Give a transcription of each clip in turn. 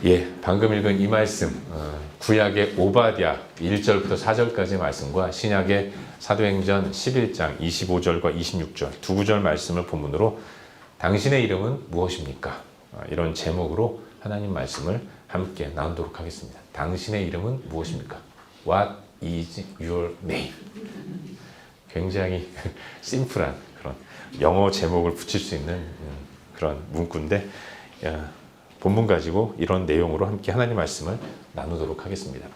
예, 방금 읽은 이 말씀, 구약의 오바댜 1절부터 4절까지의 말씀과 신약의 사도행전 11장 25절과 26절 두 구절 말씀을 본문으로 당신의 이름은 무엇입니까? 이런 제목으로 하나님 말씀을 함께 나누도록 하겠습니다. 당신의 이름은 무엇입니까? What is your name? 굉장히 심플한 그런 영어 제목을 붙일 수 있는 그런 문구인데 본문 가지고 이런 내용으로 함께 하나님 말씀을 나누도록 하겠습니다.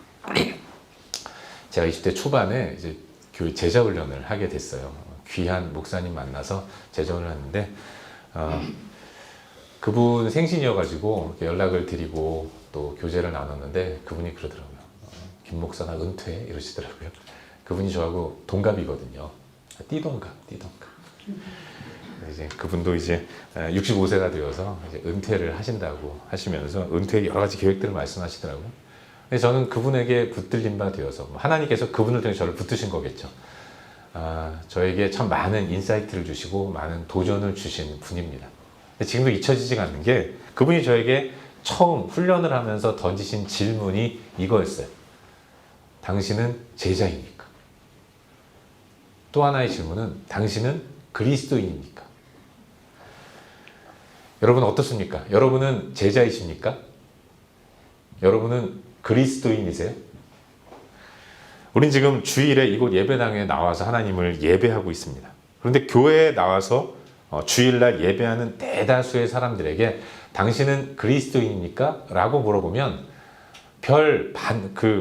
제가 20대 초반에 이제 교회 제자훈련을 하게 됐어요. 귀한 목사님 만나서 제자훈련을 했는데 그분 생신이어가지고 연락을 드리고 또 교제를 나눴는데 그분이 그러더라고요. 김 목사 나 은퇴해 이러시더라고요. 그분이 저하고 동갑이거든요. 띠동갑. 이제 그분도 이제 65세가 되어서 이제 은퇴를 하신다고 하시면서 은퇴의 여러 가지 계획들을 말씀하시더라고요. 근데 저는 그분에게 붙들린 바 되어서 하나님께서 그분을 통해 저를 붙드신 거겠죠. 저에게 참 많은 인사이트를 주시고 많은 도전을 주신 분입니다. 근데 지금도 잊혀지지가 않는 게 그분이 저에게 처음 훈련을 하면서 던지신 질문이 이거였어요. 당신은 제자입니까? 또 하나의 질문은 당신은 그리스도인입니까? 여러분 어떻습니까? 여러분은 제자이십니까? 여러분은 그리스도인이세요? 우린 지금 주일에 이곳 예배당에 나와서 하나님을 예배하고 있습니다. 그런데 교회에 나와서 주일날 예배하는 대다수의 사람들에게 당신은 그리스도인입니까? 라고 물어보면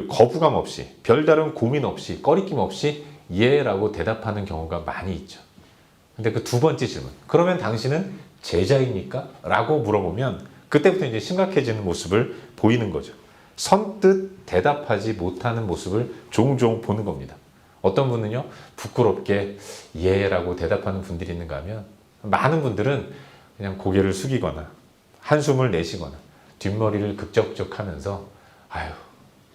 거부감 없이 별다른 고민 없이 꺼리낌 없이 예라고 대답하는 경우가 많이 있죠. 근데 그 두 번째 질문, 그러면 당신은 제자입니까? 라고 물어보면 그때부터 이제 심각해지는 모습을 보이는 거죠. 선뜻 대답하지 못하는 모습을 종종 보는 겁니다. 어떤 분은요, 부끄럽게 예라고 대답하는 분들이 있는가 하면 많은 분들은 그냥 고개를 숙이거나 한숨을 내쉬거나 뒷머리를 극적극적 하면서 아유,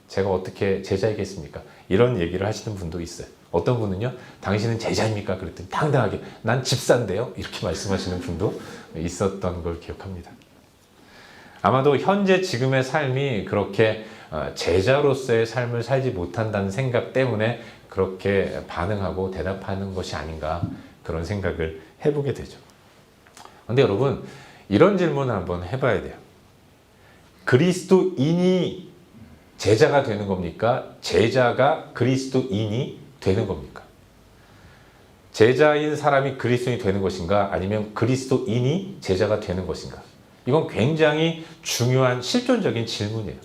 제가 어떻게 제자이겠습니까? 이런 얘기를 하시는 분도 있어요. 어떤 분은요, 당신은 제자입니까? 그랬더니 당당하게 난 집사인데요? 이렇게 말씀하시는 분도 있었던 걸 기억합니다. 아마도 현재 지금의 삶이 그렇게 제자로서의 삶을 살지 못한다는 생각 때문에 그렇게 반응하고 대답하는 것이 아닌가 그런 생각을 해보게 되죠. 근데 여러분 이런 질문을 한번 해봐야 돼요. 그리스도인이 제자가 되는 겁니까? 제자가 그리스도인이 되는 겁니까? 제자인 사람이 그리스도인이 되는 것인가? 아니면 그리스도인이 제자가 되는 것인가? 이건 굉장히 중요한 실존적인 질문이에요.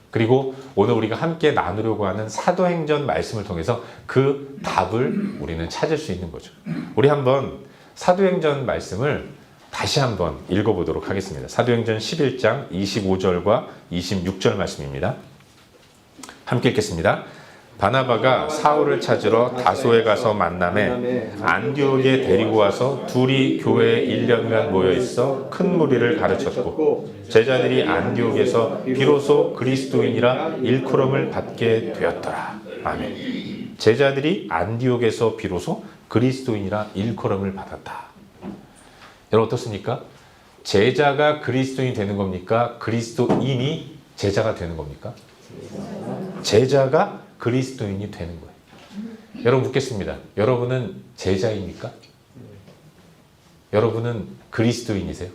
그리고 오늘 우리가 함께 나누려고 하는 사도행전 말씀을 통해서 그 답을 우리는 찾을 수 있는 거죠. 우리 한번 사도행전 말씀을 다시 한번 읽어보도록 하겠습니다. 사도행전 11장 25절과 26절 말씀입니다. 함께 읽겠습니다. 바나바가 사울을 찾으러 다소에 가서 만남에 안디옥에 데리고 와서 둘이 교회에 1년간 모여있어 큰 무리를 가르쳤고 제자들이 안디옥에서 비로소 그리스도인이라 일컬음을 받게 되었더라. 아멘. 제자들이 안디옥에서 비로소 그리스도인이라 일컬음을 받았다. 여러분 어떻습니까? 제자가 그리스도인이 되는 겁니까? 그리스도인이 제자가 되는 겁니까? 제자가 그리스도인이 되는 거예요. 여러분 묻겠습니다. 여러분은 제자입니까? 여러분은 그리스도인이세요?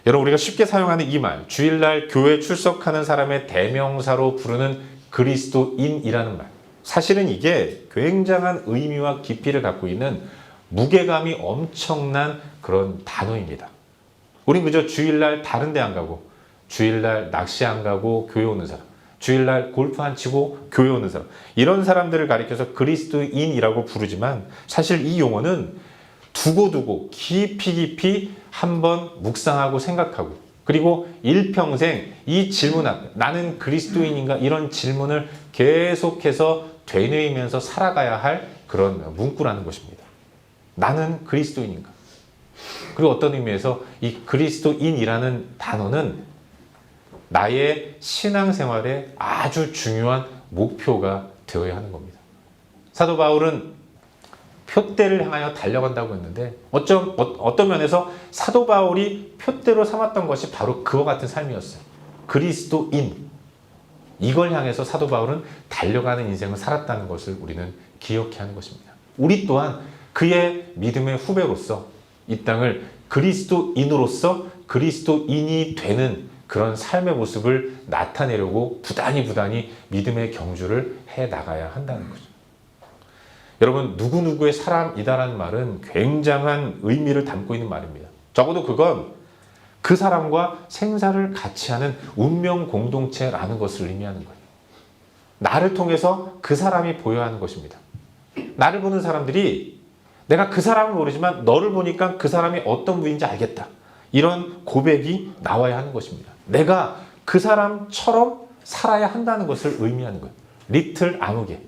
여러분 우리가 쉽게 사용하는 이 말, 주일날 교회 출석하는 사람의 대명사로 부르는 그리스도인이라는 말, 사실은 이게 굉장한 의미와 깊이를 갖고 있는 무게감이 엄청난 그런 단어입니다. 우린 그저 주일날 다른 데 안 가고 주일날 낚시 안 가고 교회 오는 사람, 주일날 골프 안 치고 교회 오는 사람, 이런 사람들을 가리켜서 그리스도인이라고 부르지만 사실 이 용어는 두고두고 깊이 한번 묵상하고 생각하고 그리고 일평생 이 질문 앞에 나는 그리스도인인가 이런 질문을 계속해서 되뇌이면서 살아가야 할 그런 문구라는 것입니다. 나는 그리스도인인가? 그리고 어떤 의미에서 이 그리스도인이라는 단어는 나의 신앙생활에 아주 중요한 목표가 되어야 하는 겁니다. 사도 바울은 표대를 향하여 달려간다고 했는데 어떤 면에서 사도 바울이 표대로 삼았던 것이 바로 그와 같은 삶이었어요. 그리스도인. 이걸 향해서 사도 바울은 달려가는 인생을 살았다는 것을 우리는 기억해야 하는 것입니다. 우리 또한 그의 믿음의 후배로서 이 땅을 그리스도인으로서 그리스도인이 되는 그런 삶의 모습을 나타내려고 부단히 믿음의 경주를 해 나가야 한다는 거죠. 여러분, 누구누구의 사람이다라는 말은 굉장한 의미를 담고 있는 말입니다. 적어도 그건 그 사람과 생사를 같이 하는 운명 공동체라는 것을 의미하는 거예요. 나를 통해서 그 사람이 보여야 하는 것입니다. 나를 보는 사람들이 내가 그 사람을 모르지만 너를 보니까 그 사람이 어떤 분인지 알겠다. 이런 고백이 나와야 하는 것입니다. 내가 그 사람처럼 살아야 한다는 것을 의미하는 거예요. 리틀 아무개,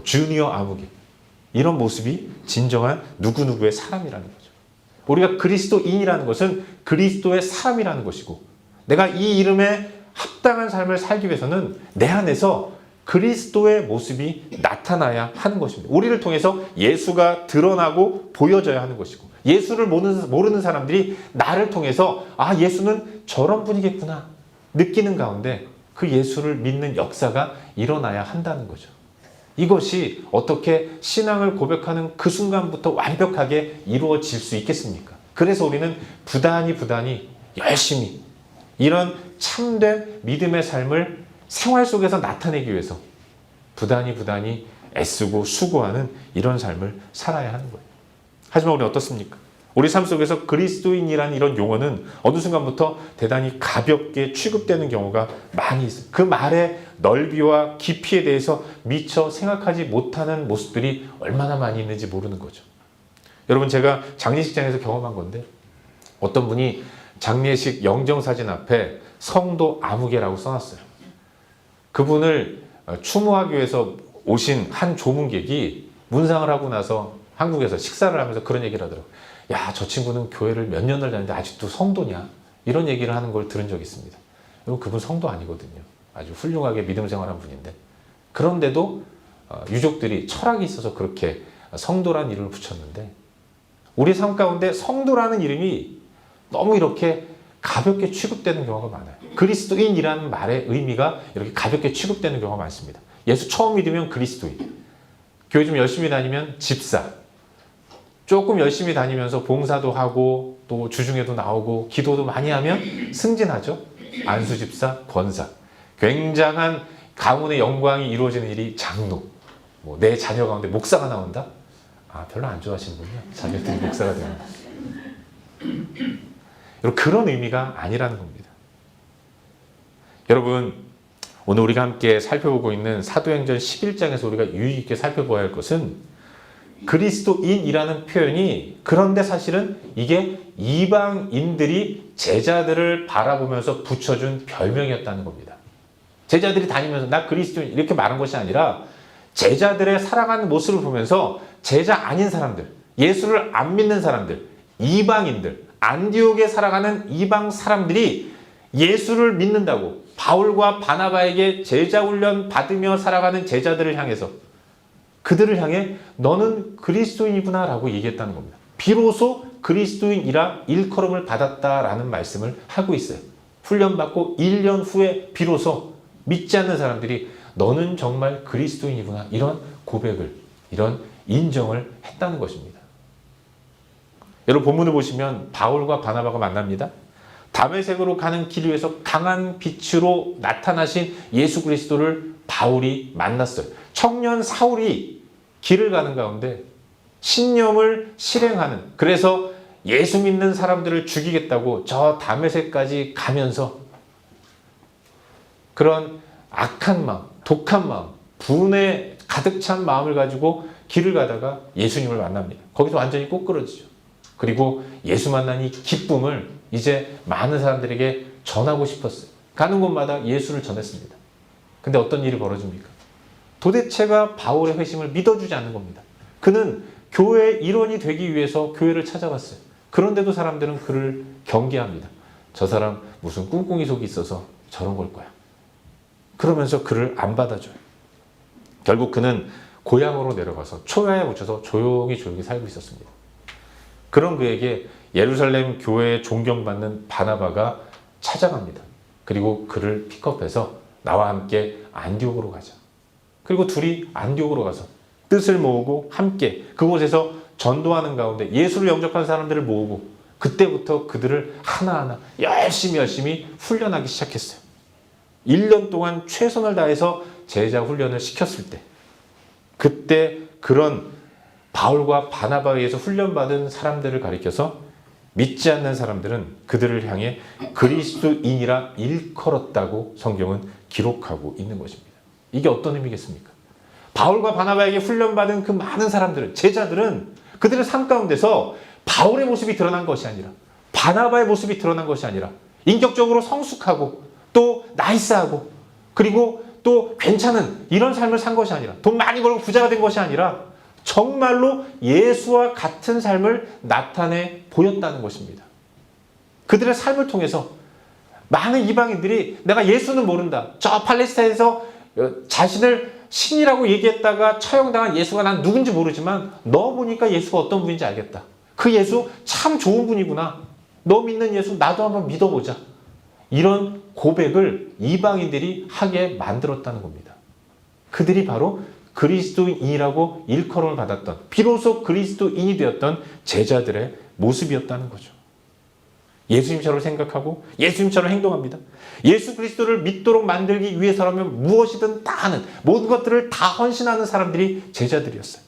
주니어 아무개. 이런 모습이 진정한 누구누구의 사람이라는 거죠. 우리가 그리스도인이라는 것은 그리스도의 사람이라는 것이고, 내가 이 이름에 합당한 삶을 살기 위해서는 내 안에서 그리스도의 모습이 나타나야 하는 것입니다. 우리를 통해서 예수가 드러나고 보여져야 하는 것이고, 예수를 모르는 사람들이 나를 통해서 아, 예수는 저런 분이겠구나 느끼는 가운데 그 예수를 믿는 역사가 일어나야 한다는 거죠. 이것이 어떻게 신앙을 고백하는 그 순간부터 완벽하게 이루어질 수 있겠습니까? 그래서 우리는 부단히 열심히 이런 참된 믿음의 삶을 생활 속에서 나타내기 위해서 부단히 애쓰고 수고하는 이런 삶을 살아야 하는 거예요. 하지만 우리는 어떻습니까? 우리 삶 속에서 그리스도인이라는 이런 용어는 어느 순간부터 대단히 가볍게 취급되는 경우가 많이 있어요. 그 말의 넓이와 깊이에 대해서 미처 생각하지 못하는 모습들이 얼마나 많이 있는지 모르는 거죠. 여러분, 제가 장례식장에서 경험한 건데, 어떤 분이 장례식 영정사진 앞에 성도 아무개라고 써놨어요. 그분을 추모하기 위해서 오신 한 조문객이 문상을 하고 나서 한국에서 식사를 하면서 그런 얘기를 하더라고요. 야, 저 친구는 교회를 몇 년을 다녔는데 아직도 성도냐? 이런 얘기를 하는 걸 들은 적이 있습니다. 여러분, 그분 성도 아니거든요. 아주 훌륭하게 믿음 생활한 분인데, 그런데도 유족들이 철학이 있어서 그렇게 성도라는 이름을 붙였는데, 우리 삶 가운데 성도라는 이름이 너무 이렇게 가볍게 취급되는 경우가 많아요. 그리스도인이라는 말의 의미가 이렇게 가볍게 취급되는 경우가 많습니다. 예수 처음 믿으면 그리스도인, 교회 좀 열심히 다니면 집사, 조금 열심히 다니면서 봉사도 하고 또 주중에도 나오고 기도도 많이 하면 승진하죠. 안수집사, 권사. 굉장한 가문의 영광이 이루어지는 일이 장로. 내 자녀 가운데 목사가 나온다? 아, 별로 안 좋아하시는군요. 자녀들이 목사가 되는. 여러분, 그런 의미가 아니라는 겁니다. 여러분, 오늘 우리가 함께 살펴보고 있는 사도행전 11장에서 우리가 유의 깊게 살펴봐야 할 것은, 그리스도인이라는 표현이, 그런데 사실은 이게 이방인들이 제자들을 바라보면서 붙여준 별명이었다는 겁니다. 제자들이 다니면서 나 그리스도인 이렇게 말한 것이 아니라, 제자들의 살아가는 모습을 보면서 제자 아닌 사람들, 예수를 안 믿는 사람들, 이방인들, 안디옥에 살아가는 이방 사람들이 예수를 믿는다고 바울과 바나바에게 제자 훈련 받으며 살아가는 제자들을 향해서, 그들을 향해 너는 그리스도인이구나 라고 얘기했다는 겁니다. 비로소 그리스도인이라 일컬음을 받았다라는 말씀을 하고 있어요. 훈련받고 1년 후에 비로소 믿지 않는 사람들이 너는 정말 그리스도인이구나, 이런 고백을, 이런 인정을 했다는 것입니다. 여러분, 본문을 보시면 바울과 바나바가 만납니다. 다메섹으로 가는 길 위에서 강한 빛으로 나타나신 예수 그리스도를 바울이 만났어요. 청년 사울이 길을 가는 가운데 신념을 실행하는, 그래서 예수 믿는 사람들을 죽이겠다고 저 다메섹까지 가면서 그런 악한 마음, 독한 마음, 분에 가득 찬 마음을 가지고 길을 가다가 예수님을 만납니다. 거기서 완전히 꼬꾸러지죠. 그리고 예수 만난 이 기쁨을 이제 많은 사람들에게 전하고 싶었어요. 가는 곳마다 예수를 전했습니다. 근데 어떤 일이 벌어집니까? 도대체가 바울의 회심을 믿어주지 않는 겁니다. 그는 교회의 일원이 되기 위해서 교회를 찾아갔어요. 그런데도 사람들은 그를 경계합니다. 저 사람 무슨 꿍꿍이 속이 있어서 저런 걸 거야. 그러면서 그를 안 받아줘요. 결국 그는 고향으로 내려가서 초야에 묻혀서 조용히 살고 있었습니다. 그런 그에게 예루살렘 교회에 존경받는 바나바가 찾아갑니다. 그리고 그를 픽업해서 나와 함께 안디옥으로 가자. 그리고 둘이 안디옥으로 가서 뜻을 모으고 함께 그곳에서 전도하는 가운데 예수를 영접한 사람들을 모으고 그때부터 그들을 하나하나 열심히 훈련하기 시작했어요. 1년 동안 최선을 다해서 제자 훈련을 시켰을 때 그때 그런 바울과 바나바에 의해서 훈련받은 사람들을 가리켜서 믿지 않는 사람들은 그들을 향해 그리스도인이라 일컬었다고 성경은 기록하고 있는 것입니다. 이게 어떤 의미겠습니까? 바울과 바나바에게 훈련받은 그 많은 사람들은, 제자들은 그들의 삶 가운데서 바울의 모습이 드러난 것이 아니라 바나바의 모습이 드러난 것이 아니라 인격적으로 성숙하고 또 나이스하고 그리고 또 괜찮은 이런 삶을 산 것이 아니라 돈 많이 벌고 부자가 된 것이 아니라 정말로 예수와 같은 삶을 나타내 보였다는 것입니다. 그들의 삶을 통해서 많은 이방인들이 내가 예수는 모른다. 저 팔레스타인에서 자신을 신이라고 얘기했다가 처형당한 예수가 난 누군지 모르지만 너 보니까 예수가 어떤 분인지 알겠다. 그 예수 참 좋은 분이구나. 너 믿는 예수 나도 한번 믿어보자. 이런 고백을 이방인들이 하게 만들었다는 겁니다. 그들이 바로 그리스도인이라고 일컬음을 받았던, 비로소 그리스도인이 되었던 제자들의 모습이었다는 거죠. 예수님처럼 생각하고 예수님처럼 행동합니다. 예수 그리스도를 믿도록 만들기 위해서라면 무엇이든 다 하는, 모든 것들을 다 헌신하는 사람들이 제자들이었어요.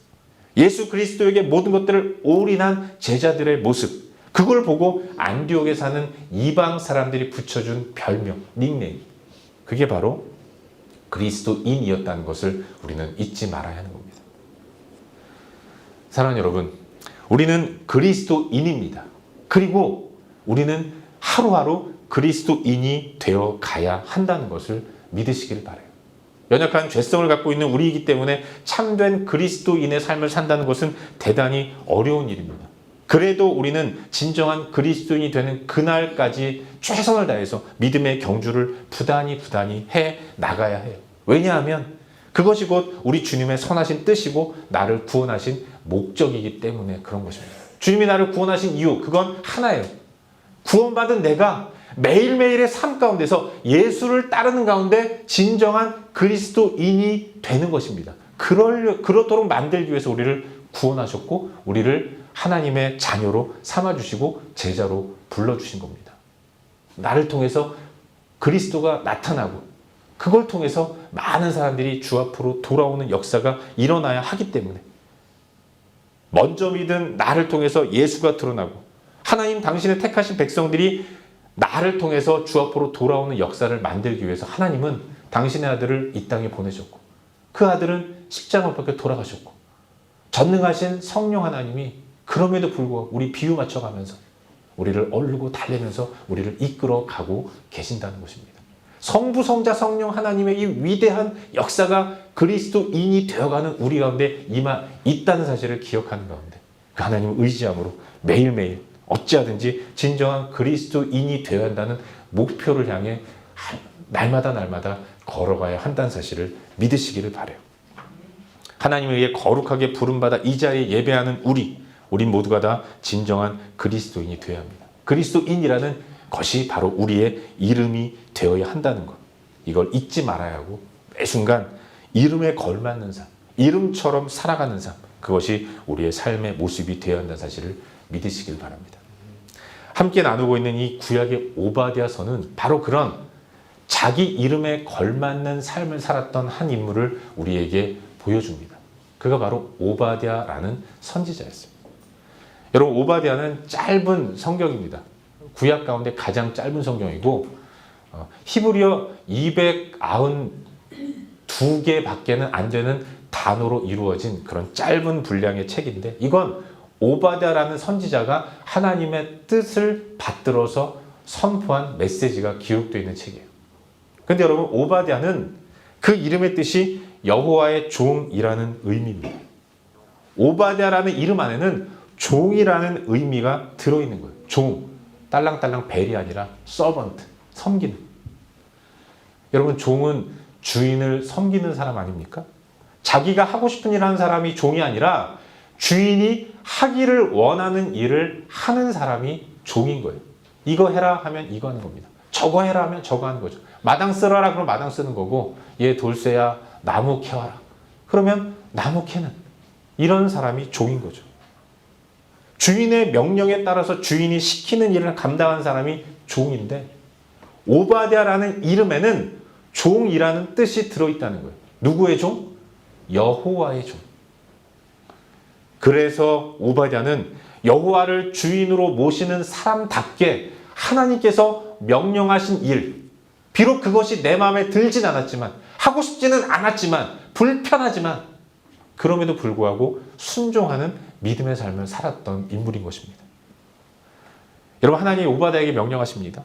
예수 그리스도에게 모든 것들을 올인한 제자들의 모습, 그걸 보고 안디옥에 사는 이방 사람들이 붙여준 별명, 닉네임, 그게 바로 그리스도인이었다는 것을 우리는 잊지 말아야 하는 겁니다. 사랑하는 여러분, 우리는 그리스도인입니다. 그리고 우리는 하루하루 그리스도인이 되어 가야 한다는 것을 믿으시길 바라요. 연약한 죄성을 갖고 있는 우리이기 때문에 참된 그리스도인의 삶을 산다는 것은 대단히 어려운 일입니다. 그래도 우리는 진정한 그리스도인이 되는 그날까지 최선을 다해서 믿음의 경주를 부단히 해 나가야 해요. 왜냐하면 그것이 곧 우리 주님의 선하신 뜻이고 나를 구원하신 목적이기 때문에 그런 것입니다. 주님이 나를 구원하신 이유, 그건 하나예요. 구원받은 내가 매일매일의 삶 가운데서 예수를 따르는 가운데 진정한 그리스도인이 되는 것입니다. 그렇도록 만들기 위해서 우리를 구원하셨고 우리를 하나님의 자녀로 삼아주시고 제자로 불러주신 겁니다. 나를 통해서 그리스도가 나타나고 그걸 통해서 많은 사람들이 주 앞으로 돌아오는 역사가 일어나야 하기 때문에 먼저 믿은 나를 통해서 예수가 드러나고 하나님 당신의 택하신 백성들이 나를 통해서 주 앞으로 돌아오는 역사를 만들기 위해서 하나님은 당신의 아들을 이 땅에 보내셨고 그 아들은 십자가 못 박혀 돌아가셨고 전능하신 성령 하나님이 그럼에도 불구하고 우리 비유 맞춰가면서 우리를 얼르고 달래면서 우리를 이끌어 가고 계신다는 것입니다. 성부, 성자, 성령 하나님의 이 위대한 역사가 그리스도인이 되어가는 우리 가운데 있다는 사실을 기억하는 가운데 그 하나님을 의지함으로 매일매일 어찌하든지 진정한 그리스도인이 되어야 한다는 목표를 향해 날마다 걸어가야 한다는 사실을 믿으시기를 바라요. 하나님에 의해 거룩하게 부름받아 이 자리에 예배하는 우린 모두가 다 진정한 그리스도인이 되어야 합니다. 그리스도인이라는 것이 바로 우리의 이름이 되어야 한다는 것. 이걸 잊지 말아야 하고 매 순간 이름에 걸맞는 삶, 이름처럼 살아가는 삶, 그것이 우리의 삶의 모습이 되어야 한다는 사실을 믿으시길 바랍니다. 함께 나누고 있는 이 구약의 오바댜서는 바로 그런 자기 이름에 걸맞는 삶을 살았던 한 인물을 우리에게 보여줍니다. 그가 바로 오바댜라는 선지자였어요. 여러분, 오바댜는 짧은 성경입니다. 구약 가운데 가장 짧은 성경이고 히브리어 292개밖에는 안 되는 단어로 이루어진 그런 짧은 분량의 책인데 이건 오바댜라는 선지자가 하나님의 뜻을 받들어서 선포한 메시지가 기록되어 있는 책이에요. 그런데 여러분, 오바댜는 그 이름의 뜻이 여호와의 종이라는 의미입니다. 오바댜라는 이름 안에는 종이라는 의미가 들어있는 거예요. 종, 딸랑딸랑 벨이 아니라 서번트, 섬기는. 여러분, 종은 주인을 섬기는 사람 아닙니까? 자기가 하고 싶은 일 하는 사람이 종이 아니라 주인이 하기를 원하는 일을 하는 사람이 종인 거예요. 이거 해라 하면 이거 하는 겁니다. 저거 해라 하면 저거 하는 거죠. 마당 쓸어라 그러면 마당 쓰는 거고, 얘 돌쇠야 나무 캐와라 그러면 나무 캐는, 이런 사람이 종인 거죠. 주인의 명령에 따라서 주인이 시키는 일을 감당하는 사람이 종인데, 오바댜라는 이름에는 종이라는 뜻이 들어있다는 거예요. 누구의 종? 여호와의 종. 그래서 오바댜는 여호와를 주인으로 모시는 사람답게 하나님께서 명령하신 일, 비록 그것이 내 마음에 들진 않았지만, 하고 싶지는 않았지만, 불편하지만, 그럼에도 불구하고 순종하는 믿음의 삶을 살았던 인물인 것입니다. 여러분, 하나님이 오바댜에게 명령하십니다.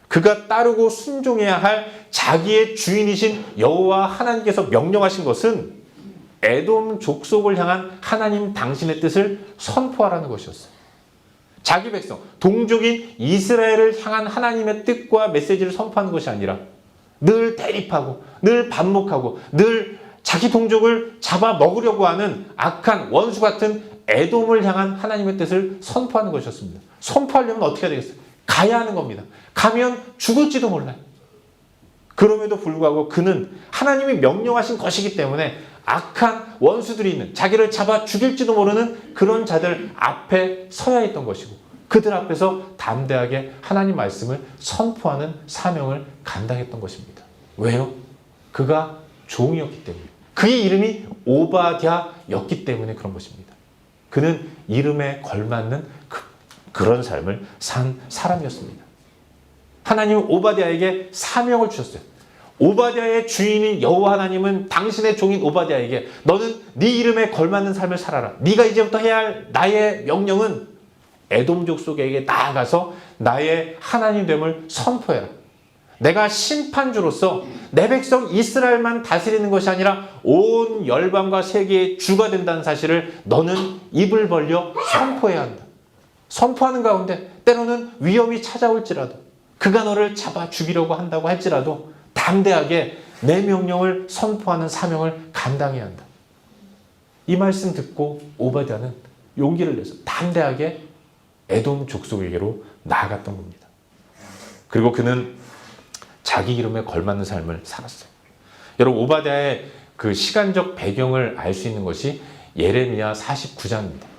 그가 따르고 순종해야 할 자기의 주인이신 여호와 하나님께서 명령하신 것은 에돔 족속을 향한 하나님 당신의 뜻을 선포하라는 것이었어요. 자기 백성, 동족인 이스라엘을 향한 하나님의 뜻과 메시지를 선포하는 것이 아니라 늘 대립하고 늘 반목하고 늘 자기 동족을 잡아먹으려고 하는 악한 원수 같은 에돔을 향한 하나님의 뜻을 선포하는 것이었습니다. 선포하려면 어떻게 해야 되겠어요? 가야 하는 겁니다. 가면 죽을지도 몰라요. 그럼에도 불구하고 그는 하나님이 명령하신 것이기 때문에 악한 원수들이 있는, 자기를 잡아 죽일지도 모르는 그런 자들 앞에 서야 했던 것이고, 그들 앞에서 담대하게 하나님 말씀을 선포하는 사명을 감당했던 것입니다. 왜요? 그가 종이었기 때문에, 그의 이름이 오바댜였기 때문에 그런 것입니다. 그는 이름에 걸맞는 그런 삶을 산 사람이었습니다. 하나님은 오바댜에게 사명을 주셨어요. 오바댜의 주인인 여호와 하나님은 당신의 종인 오바댜에게 너는 네 이름에 걸맞는 삶을 살아라. 네가 이제부터 해야 할 나의 명령은 에돔족 속에게 나아가서 나의 하나님됨을 선포해라. 내가 심판주로서 내 백성 이스라엘만 다스리는 것이 아니라 온 열방과 세계의 주가 된다는 사실을 너는 입을 벌려 선포해야 한다. 선포하는 가운데 때로는 위험이 찾아올지라도, 그가 너를 잡아 죽이려고 한다고 할지라도 담대하게 내 명령을 선포하는 사명을 감당해야 한다. 이 말씀 듣고 오바댜는 용기를 내서 담대하게 에돔 족속에게로 나아갔던 겁니다. 그리고 그는 자기 이름에 걸맞는 삶을 살았어요. 여러분, 오바댜의 그 시간적 배경을 알 수 있는 것이 예레미야 49장입니다.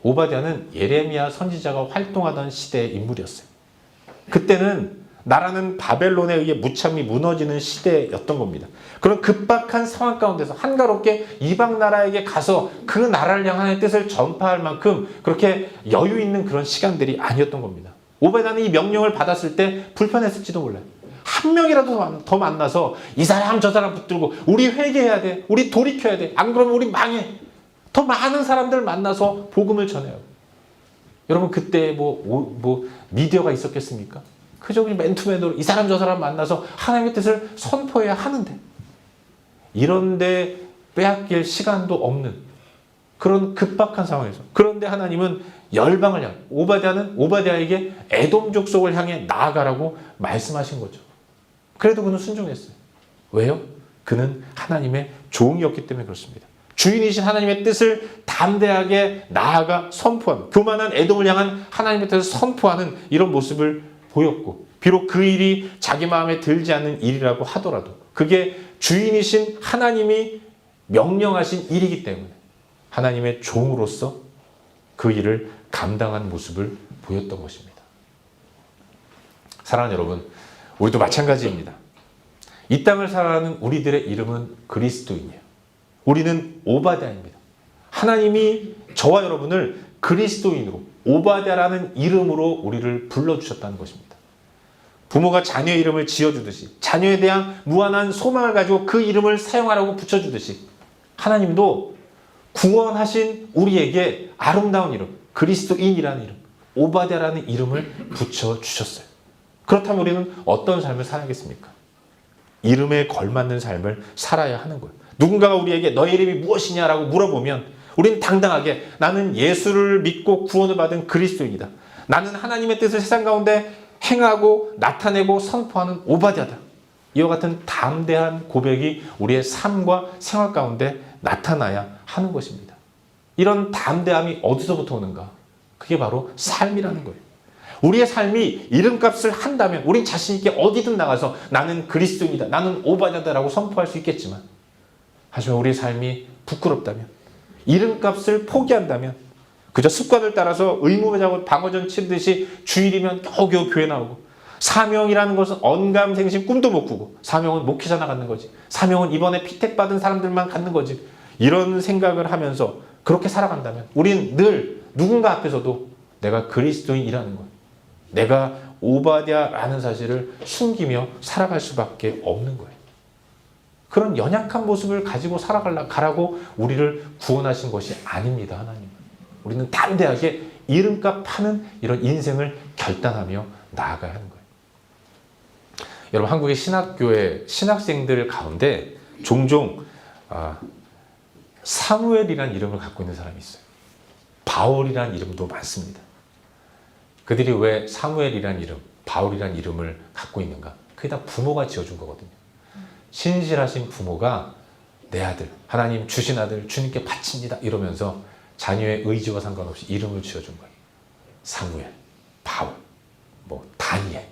오바댜는 예레미야 선지자가 활동하던 시대의 인물이었어요. 그때는 나라는 바벨론에 의해 무참히 무너지는 시대였던 겁니다. 그런 급박한 상황 가운데서 한가롭게 이방 나라에게 가서 그 나라를 향한 뜻을 전파할 만큼 그렇게 여유 있는 그런 시간들이 아니었던 겁니다. 오바댜는 이 명령을 받았을 때 불편했을지도 몰라요. 한 명이라도 더 만나서 이 사람 저 사람 붙들고 우리 회개해야 돼, 우리 돌이켜야 돼, 안 그러면 우리 망해. 더 많은 사람들 만나서 복음을 전해요. 여러분, 그때 뭐 미디어가 있었겠습니까? 그저 그냥 맨투맨으로 이 사람 저 사람 만나서 하나님의 뜻을 선포해야 하는데, 이런데 빼앗길 시간도 없는 그런 급박한 상황에서, 그런데 하나님은 열방을 향해, 오바댜에게 에돔 족속을 향해 나아가라고 말씀하신 거죠. 그래도 그는 순종했어요. 왜요? 그는 하나님의 종이었기 때문에 그렇습니다. 주인이신 하나님의 뜻을 담대하게 나아가 선포하는, 교만한 에돔을 향한 하나님의 뜻을 선포하는 이런 모습을 보였고, 비록 그 일이 자기 마음에 들지 않는 일이라고 하더라도 그게 주인이신 하나님이 명령하신 일이기 때문에 하나님의 종으로서 그 일을 감당한 모습을 보였던 것입니다. 사랑하는 여러분, 우리도 마찬가지입니다. 이 땅을 살아가는 우리들의 이름은 그리스도인이에요. 우리는 오바댜입니다. 하나님이 저와 여러분을 그리스도인으로, 오바댜라는 이름으로 우리를 불러주셨다는 것입니다. 부모가 자녀의 이름을 지어주듯이, 자녀에 대한 무한한 소망을 가지고 그 이름을 사용하라고 붙여주듯이, 하나님도 구원하신 우리에게 아름다운 이름, 그리스도인이라는 이름, 오바댜라는 이름을 붙여주셨어요. 그렇다면 우리는 어떤 삶을 살아야겠습니까? 이름에 걸맞는 삶을 살아야 하는 거예요. 누군가가 우리에게 너의 이름이 무엇이냐라고 물어보면 우리는 당당하게 나는 예수를 믿고 구원을 받은 그리스도인이다. 나는 하나님의 뜻을 세상 가운데 행하고 나타내고 선포하는 오바댜다. 이와 같은 담대한 고백이 우리의 삶과 생활 가운데 나타나야 하는 것입니다. 이런 담대함이 어디서부터 오는가? 그게 바로 삶이라는 거예요. 우리의 삶이 이름값을 한다면 우린 자신 있게 어디든 나가서 나는 그리스도인이다, 나는 오바냐다라고 선포할 수 있겠지만, 하지만 우리의 삶이 부끄럽다면, 이름값을 포기한다면, 그저 습관을 따라서 의무자고 방어전 치듯이 주일이면 겨우겨우 교회 나오고, 사명이라는 것은 언감생심 꿈도 못 꾸고, 사명은 목회자나 갖는 거지, 사명은 이번에 피택받은 사람들만 갖는 거지, 이런 생각을 하면서 그렇게 살아간다면 우린 늘 누군가 앞에서도 내가 그리스도인이라는 것, 내가 오바댜라는 사실을 숨기며 살아갈 수밖에 없는 거예요. 그런 연약한 모습을 가지고 살아가라고 우리를 구원하신 것이 아닙니다. 하나님은. 우리는 담대하게 이름값 하는 이런 인생을 결단하며 나아가야 하는 거예요. 여러분, 한국의 신학교의 신학생들 가운데 종종 사무엘이라는 이름을 갖고 있는 사람이 있어요. 바울이라는 이름도 많습니다. 그들이 왜 사무엘이라는 이름, 바울이라는 이름을 갖고 있는가? 그게 다 부모가 지어준 거거든요. 신실하신 부모가 내 아들, 하나님 주신 아들 주님께 바칩니다 이러면서 자녀의 의지와 상관없이 이름을 지어준 거예요. 사무엘, 바울, 다니엘.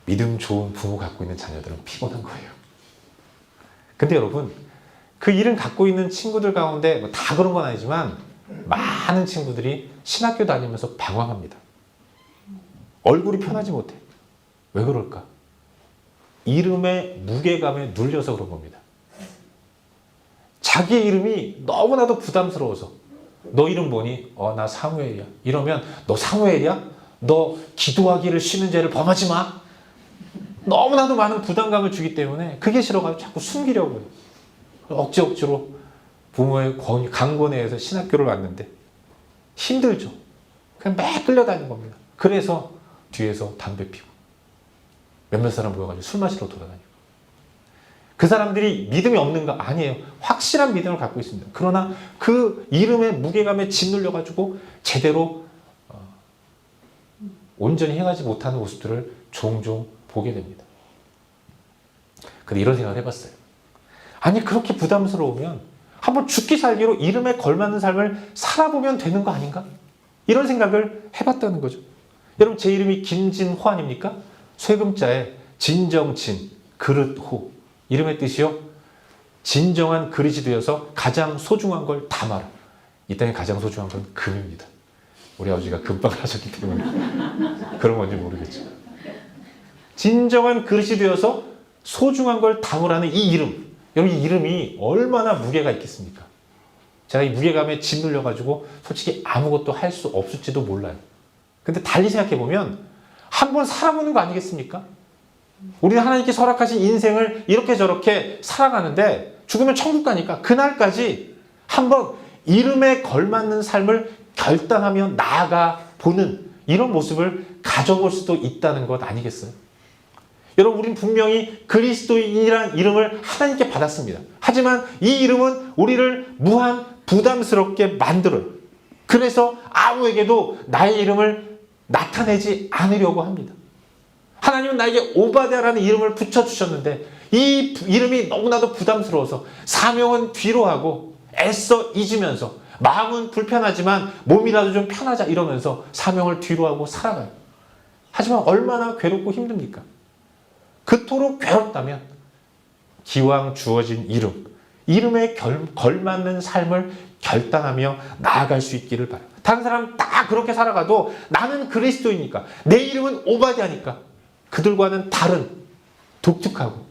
믿음 좋은 부모 갖고 있는 자녀들은 피곤한 거예요. 근데 여러분, 그 이름 갖고 있는 친구들 가운데 다 그런 건 아니지만 많은 친구들이 신학교 다니면서 방황합니다. 얼굴이 편하지 못해. 왜 그럴까? 이름의 무게감에 눌려서 그런 겁니다. 자기 이름이 너무나도 부담스러워서, 너 이름 뭐니? 나 사무엘이야. 이러면 너 사무엘이야? 너 기도하기를 쉬는 죄를 범하지 마. 너무나도 많은 부담감을 주기 때문에 그게 싫어가지고 자꾸 숨기려고 해요. 억지로 부모의 강권에 의해서 신학교를 왔는데 힘들죠. 그냥 매 끌려다니는 겁니다. 그래서 뒤에서 담배 피고 몇몇 사람 모여가지고 술 마시러 돌아다니고. 그 사람들이 믿음이 없는가? 아니에요. 확실한 믿음을 갖고 있습니다. 그러나 그 이름의 무게감에 짓눌려가지고 제대로 온전히 행하지 못하는 모습들을 종종 보게 됩니다. 근데 이런 생각을 해봤어요. 아니, 그렇게 부담스러우면 한번 죽기 살기로 이름에 걸맞는 삶을 살아보면 되는 거 아닌가? 이런 생각을 해봤다는 거죠. 여러분, 제 이름이 김진호아닙니까? 쇠금자에 진정진, 그릇호. 이름의 뜻이요, 진정한 그릇이 되어서 가장 소중한 걸 담아라. 이 땅에 가장 소중한 건 금입니다. 우리 아버지가 금방을 하셨기 때문에 그런 건지 모르겠죠. 진정한 그릇이 되어서 소중한 걸 담으라는 이 이름. 여러분, 이 이름이 얼마나 무게가 있겠습니까? 제가 이 무게감에 짓눌려가지고 솔직히 아무것도 할 수 없을지도 몰라요. 근데 달리 생각해보면 한번 살아보는 거 아니겠습니까? 우리는 하나님께 허락하신 인생을 이렇게 저렇게 살아가는데 죽으면 천국 가니까 그날까지 한번 이름에 걸맞는 삶을 결단하며 나아가 보는 이런 모습을 가져볼 수도 있다는 것 아니겠어요? 여러분, 우린 분명히 그리스도인이라는 이름을 하나님께 받았습니다. 하지만 이 이름은 우리를 무한 부담스럽게 만들어요. 그래서 아무에게도 나의 이름을 나타내지 않으려고 합니다. 하나님은 나에게 오바댜라는 이름을 붙여주셨는데 이 이름이 너무나도 부담스러워서 사명은 뒤로 하고 애써 잊으면서 마음은 불편하지만 몸이라도 좀 편하자 이러면서 사명을 뒤로 하고 살아가요. 하지만 얼마나 괴롭고 힘듭니까? 그토록 괴롭다면 기왕 주어진 이름에 걸맞는 삶을 결단하며 나아갈 수 있기를 바라요. 다른 사람 다 그렇게 살아가도 나는 그리스도이니까, 내 이름은 오바댜니까 그들과는 다른, 독특하고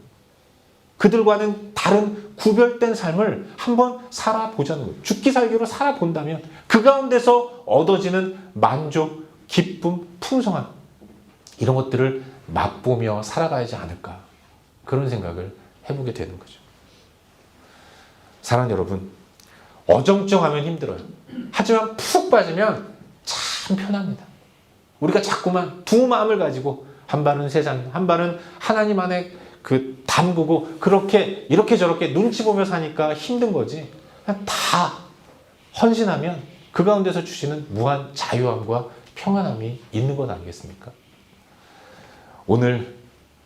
그들과는 다른 구별된 삶을 한번 살아보자는 거예요. 죽기 살기로 살아본다면 그 가운데서 얻어지는 만족, 기쁨, 풍성함, 이런 것들을 맛보며 살아가야지 않을까, 그런 생각을 해보게 되는 거죠. 사랑하는 여러분, 어정쩡하면 힘들어요. 하지만 푹 빠지면 참 편합니다. 우리가 자꾸만 두 마음을 가지고 한 발은 세상, 한 발은 하나님 안에 담그고 그렇게 이렇게 저렇게 눈치 보며 사니까 힘든 거지. 그냥 다 헌신하면 그 가운데서 주시는 무한 자유함과 평안함이 있는 것 아니겠습니까? 오늘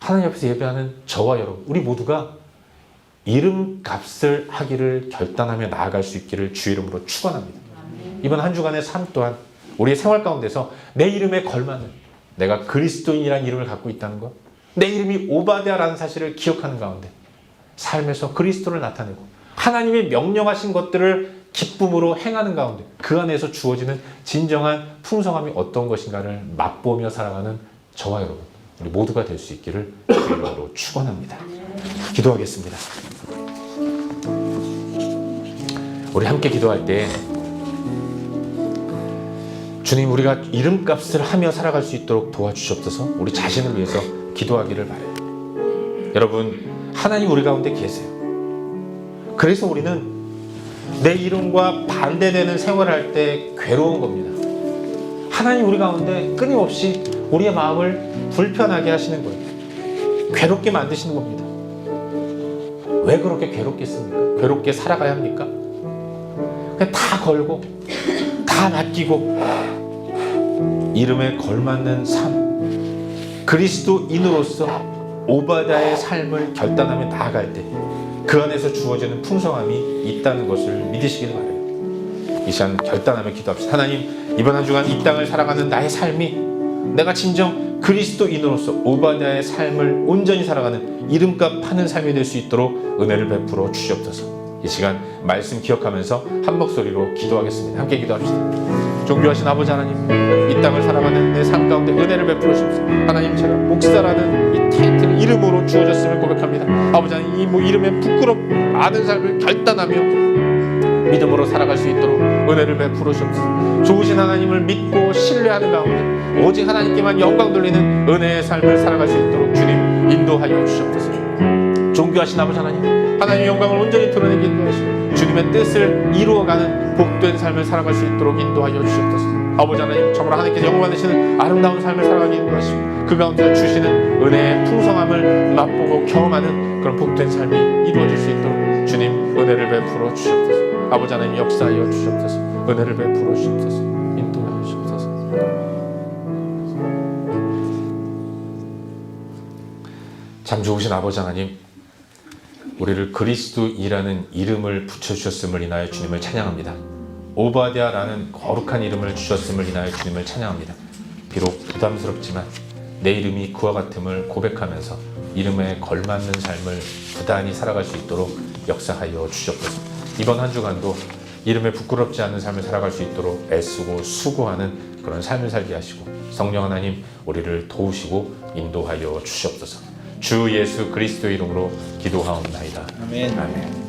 하나님 앞에서 예배하는 저와 여러분, 우리 모두가 이름값을 하기를 결단하며 나아갈 수 있기를 주 이름으로 축원합니다. 이번 한 주간의 삶 또한 우리의 생활 가운데서 내 이름에 걸맞는, 내가 그리스도인이라는 이름을 갖고 있다는 것, 내 이름이 오바댜라는 사실을 기억하는 가운데 삶에서 그리스도를 나타내고 하나님이 명령하신 것들을 기쁨으로 행하는 가운데 그 안에서 주어지는 진정한 풍성함이 어떤 것인가를 맛보며 살아가는 저와 여러분, 우리 모두가 될 수 있기를 주 이름으로 축원합니다. 기도하겠습니다. 우리 함께 기도할 때 주님, 우리가 이름값을 하며 살아갈 수 있도록 도와주시옵소서. 우리 자신을 위해서 기도하기를 바라요. 여러분, 하나님 우리 가운데 계세요. 그래서 우리는 내 이름과 반대되는 생활을 할 때 괴로운 겁니다. 하나님 우리 가운데 끊임없이 우리의 마음을 불편하게 하시는 거예요. 괴롭게 만드시는 겁니다. 왜 그렇게 괴롭겠습니까? 괴롭게 살아가야 합니까? 그냥 다 걸고 다 맡기고 이름에 걸맞는 삶, 그리스도인으로서 오바댜의 삶을 결단하며 나아갈 때 그 안에서 주어지는 풍성함이 있다는 것을 믿으시길 바라요. 이 시간 결단하며 기도합시다. 하나님, 이번 한 주간 이 땅을 살아가는 나의 삶이 내가 진정 그리스도인으로서 오바댜의 삶을 온전히 살아가는 이름값 하는 삶이 될 수 있도록 은혜를 베풀어 주시옵소서. 이 시간 말씀 기억하면서 한 목소리로 기도하겠습니다. 함께 기도합시다. 존귀하신 아버지 하나님, 이 땅을 살아가는 내 삶 가운데 은혜를 베풀어 주옵소서. 하나님, 제가 목사라는 이 타이틀 이름으로 주어졌음을 고백합니다. 아버지 하나님, 이 이름에 부끄럽 아는 삶을 결단하며 믿음으로 살아갈 수 있도록 은혜를 베풀어 주옵소서. 좋으신 하나님을 믿고 신뢰하는 가운데 오직 하나님께만 영광 돌리는 은혜의 삶을 살아갈 수 있도록 주님 인도하여 주시옵소서. 존귀하신 아버지 하나님, 하나님의 영광을 온전히 드러내게 인도하시고 주님의 뜻을 이루어가는 복된 삶을 살아갈 수 있도록 인도하여 주시옵소서. 아버지 하나님, 정말 하나님께서 영광 받으시는 아름다운 삶을 살아가게 인도하시고 그 가운데 주시는 은혜의 풍성함을 맛보고 경험하는 그런 복된 삶이 이루어질 수 있도록 주님 은혜를 베풀어 주시옵소서. 아버지 하나님, 역사하여 주시옵소서. 은혜를 베풀어 주시옵소서. 인도하여 주시옵소서. 참 좋으신 아버지 하나님, 우리를 그리스도이라는 이름을 붙여주셨음을 인하여 주님을 찬양합니다. 오바댜라는 거룩한 이름을 주셨음을 인하여 주님을 찬양합니다. 비록 부담스럽지만 내 이름이 그와 같음을 고백하면서 이름에 걸맞는 삶을 부단히 살아갈 수 있도록 역사하여 주시옵소서. 이번 한 주간도 이름에 부끄럽지 않은 삶을 살아갈 수 있도록 애쓰고 수고하는 그런 삶을 살게 하시고 성령 하나님, 우리를 도우시고 인도하여 주시옵소서. 주 예수 그리스도 이름으로 기도하옵나이다. 아멘. 아멘.